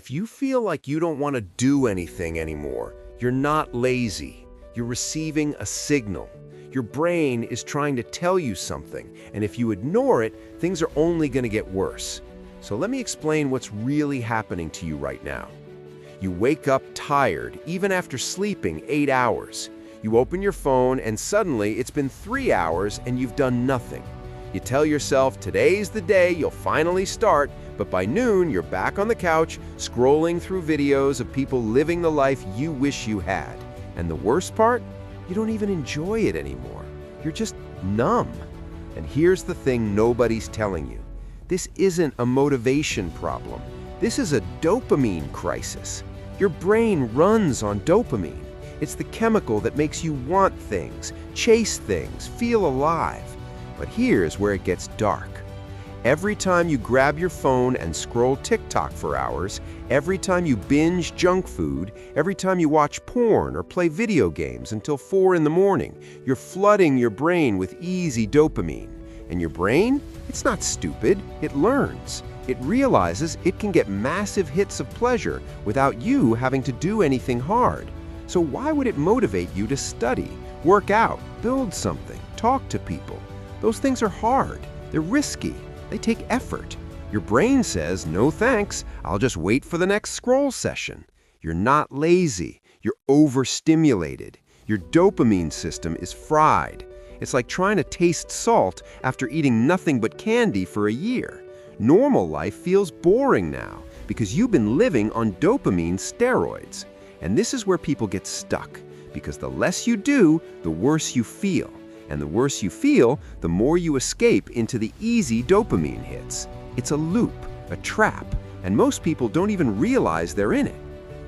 If you feel like you don't want to do anything anymore, you're not lazy. You're receiving a signal. Your brain is trying to tell you something, and if you ignore it, things are only going to get worse. So let me explain what's really happening to you right now. You wake up tired, even after sleeping 8 hours. You open your phone, and suddenly it's been 3 hours and you've done nothing. You tell yourself today's the day you'll finally start, but by noon you're back on the couch scrolling through videos of people living the life you wish you had. And the worst part? You don't even enjoy it anymore. You're just numb. And here's the thing nobody's telling you. This isn't a motivation problem. This is a dopamine crisis. Your brain runs on dopamine. It's the chemical that makes you want things, chase things, feel alive. But here's where it gets dark. Every time you grab your phone and scroll TikTok for hours, every time you binge junk food, every time you watch porn or play video games until 4 in the morning, you're flooding your brain with easy dopamine. And your brain? It's not stupid. It learns. It realizes it can get massive hits of pleasure without you having to do anything hard. So why would it motivate you to study, work out, build something, talk to people? Those things are hard. They're risky. They take effort. Your brain says, no thanks, I'll just wait for the next scroll session. You're not lazy. You're overstimulated. Your dopamine system is fried. It's like trying to taste salt after eating nothing but candy for a year. Normal life feels boring now because you've been living on dopamine steroids. And this is where people get stuck, because the less you do, the worse you feel. And the worse you feel, the more you escape into the easy dopamine hits. It's a loop, a trap, and most people don't even realize they're in it.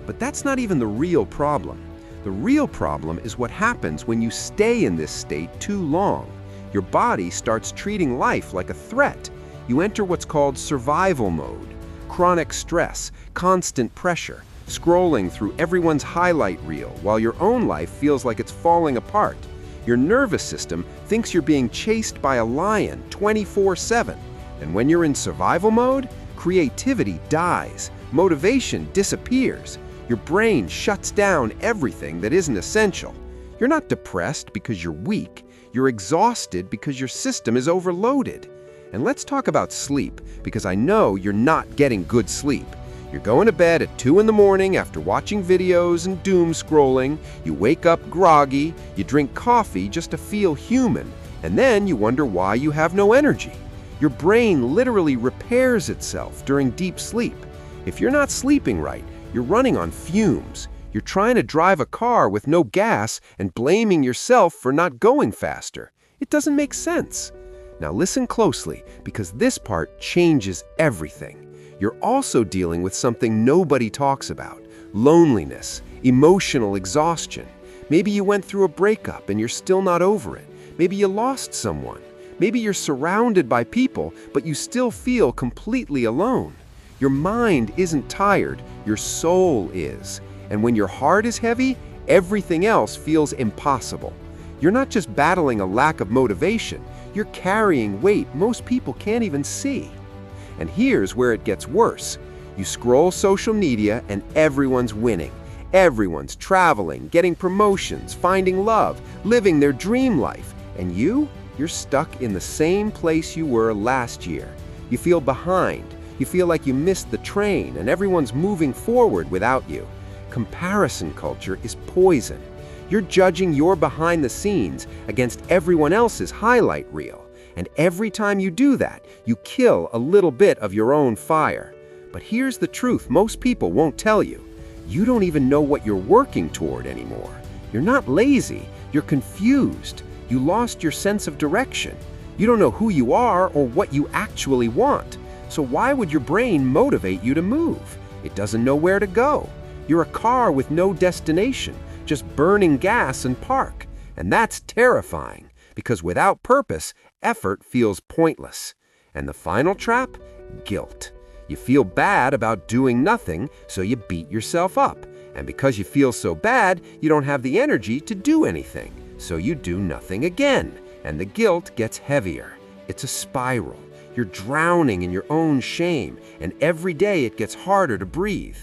But that's not even the real problem. The real problem is what happens when you stay in this state too long. Your body starts treating life like a threat. You enter what's called survival mode. Chronic stress, constant pressure, scrolling through everyone's highlight reel while your own life feels like it's falling apart. Your nervous system thinks you're being chased by a lion 24/7. And when you're in survival mode, creativity dies, motivation disappears. Your brain shuts down everything that isn't essential. You're not depressed because you're weak. You're exhausted because your system is overloaded. And let's talk about sleep, because I know you're not getting good sleep. You're going to bed at 2 in the morning after watching videos and doom scrolling. You wake up groggy. You drink coffee just to feel human. And then you wonder why you have no energy. Your brain literally repairs itself during deep sleep. If you're not sleeping right, you're running on fumes. You're trying to drive a car with no gas and blaming yourself for not going faster. It doesn't make sense. Now listen closely, because this part changes everything. You're also dealing with something nobody talks about: loneliness, emotional exhaustion. Maybe you went through a breakup and you're still not over it. Maybe you lost someone. Maybe you're surrounded by people, but you still feel completely alone. Your mind isn't tired, your soul is. And when your heart is heavy, everything else feels impossible. You're not just battling a lack of motivation, you're carrying weight most people can't even see. And here's where it gets worse. You scroll social media and everyone's winning. Everyone's traveling, getting promotions, finding love, living their dream life. And you're stuck in the same place you were last year. You feel behind. You feel like you missed the train and everyone's moving forward without you. Comparison culture is poison. You're judging your behind the scenes against everyone else's highlight reel. And every time you do that, you kill a little bit of your own fire. But here's the truth most people won't tell you. You don't even know what you're working toward anymore. You're not lazy, you're confused. You lost your sense of direction. You don't know who you are or what you actually want. So why would your brain motivate you to move? It doesn't know where to go. You're a car with no destination, just burning gas and park. And that's terrifying, because without purpose, effort feels pointless. And the final trap? Guilt. You feel bad about doing nothing, so you beat yourself up. And because you feel so bad, you don't have the energy to do anything, so you do nothing again. And the guilt gets heavier. It's a spiral. You're drowning in your own shame, and every day it gets harder to breathe.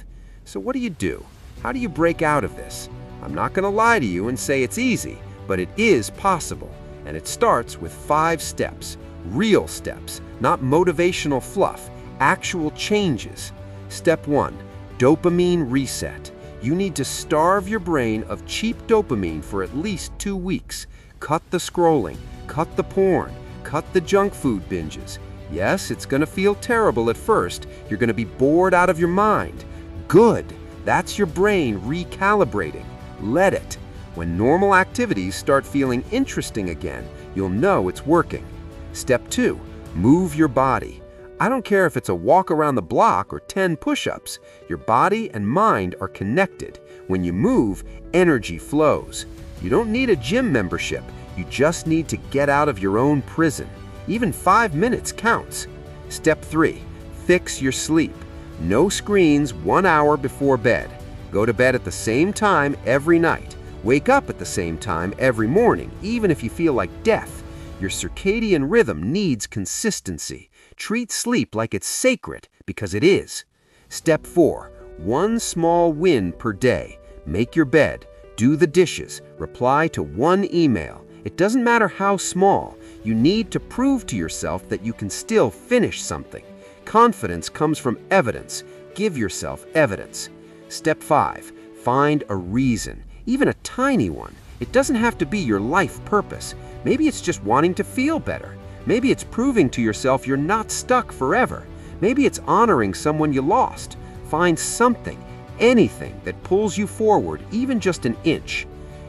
So what do? How do you break out of this? I'm not going to lie to you and say it's easy, but it is possible. And it starts with 5 steps, real steps, not motivational fluff, actual changes. Step 1, dopamine reset. You need to starve your brain of cheap dopamine for at least 2 weeks. Cut the scrolling, cut the porn, cut the junk food binges. Yes, it's going to feel terrible at first. You're going to be bored out of your mind. Good. That's your brain recalibrating. Let it. When normal activities start feeling interesting again, you'll know it's working. Step 2, move your body. I don't care if it's a walk around the block or 10 push-ups. Your body and mind are connected. When you move, energy flows. You don't need a gym membership. You just need to get out of your own prison. Even 5 minutes counts. Step 3, fix your sleep. No screens 1 hour before bed. Go to bed at the same time every night. Wake up at the same time every morning, even if you feel like death. Your circadian rhythm needs consistency. Treat sleep like it's sacred, because it is. Step 4, 1 small win per day. Make your bed, do the dishes, reply to 1 email. It doesn't matter how small. You need to prove to yourself that you can still finish something. Confidence comes from evidence. Give yourself evidence. Step 5, find a reason, even a tiny one. It doesn't have to be your life purpose. Maybe it's just wanting to feel better. Maybe it's proving to yourself you're not stuck forever. Maybe it's honoring someone you lost. Find something, anything that pulls you forward, even just an inch.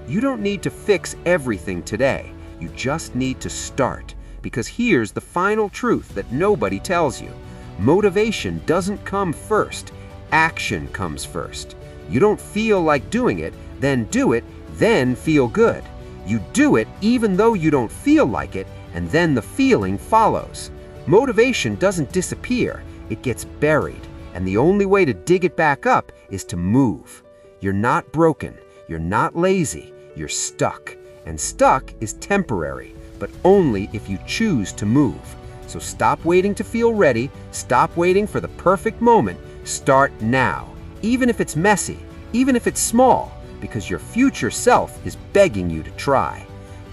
You don't need to fix everything today. You just need to start. Because here's the final truth that nobody tells you. Motivation doesn't come first. Action comes first. You don't feel like doing it, then do it, then feel good. You do it even though you don't feel like it, and then the feeling follows. Motivation doesn't disappear, it gets buried, and the only way to dig it back up is to move. You're not broken, you're not lazy, you're stuck. And stuck is temporary, but only if you choose to move. So stop waiting to feel ready, stop waiting for the perfect moment, start now. Even if it's messy, even if it's small, because your future self is begging you to try.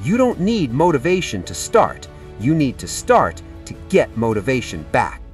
You don't need motivation to start. You need to start to get motivation back.